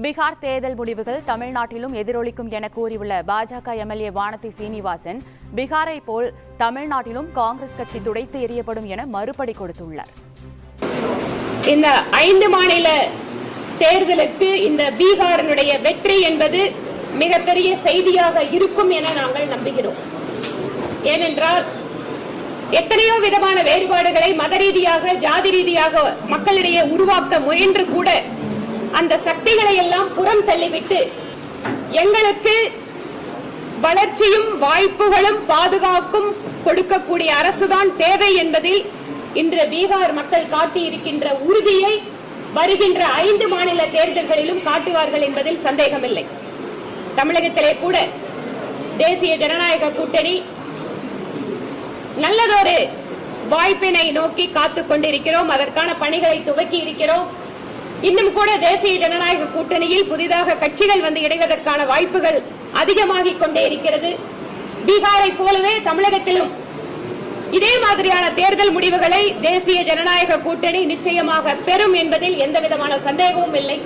பீகார் தேர்தல் முடிவுகள் தமிழ்நாட்டிலும் எதிரொலிக்கும் என கூறியுள்ள பாஜக எம்எல்ஏ வானதி சீனிவாசன், பீகாரை போல் தமிழ்நாட்டிலும் காங்கிரஸ் கட்சி துடைத்து எறியப்படும் என மறுபடி கொடுத்துள்ளார். இந்த 5 மாநில தேர்தலுக்கு இந்த பீகாரினுடைய வெற்றி என்பது மிகப்பெரிய செய்தியாக இருக்கும் என நாங்கள் நம்புகிறோம். ஏனென்றால் எத்தனையோ விதமான வேறுபாடுகளை மத ரீதியாக, ஜாதி ரீதியாக மக்களிடையே உருவாக்க முயன்று கூட அந்த சக்திகளை எல்லாம் புறம் தள்ளிவிட்டு எங்களுக்கு வளர்ச்சியும் வாய்ப்புகளும் பாதுகாப்பும் கொடுக்கக்கூடிய அரசுதான் தேவை என்பதில் இன்று பீகார் மக்கள் காட்டியிருக்கின்ற உறுதியை வருகின்ற 5 மாநில தேர்தல்களிலும் காட்டுவார்கள் என்பதில் சந்தேகமில்லை. தமிழகத்திலே கூட தேசிய ஜனநாயக கூட்டணி நல்லதொரு வாய்ப்பினை நோக்கி காத்துக் கொண்டிருக்கிறோம். அதற்கான பணிகளை துவக்கி இருக்கிறோம். இன்னும் கூட தேசிய ஜனநாயக கூட்டணியில் புதிதாக கட்சிகள் வந்து இணைவதற்கான வாய்ப்புகள் அதிகமாகிக் கொண்டே இருக்கிறது. பீகாரை போலவே தமிழகத்திலும் இதே மாதிரியான தேர்தல் முடிவுகளை தேசிய ஜனநாயக கூட்டணி நிச்சயமாக பெறும் என்பதில் எந்தவிதமான சந்தேகமும் இல்லை.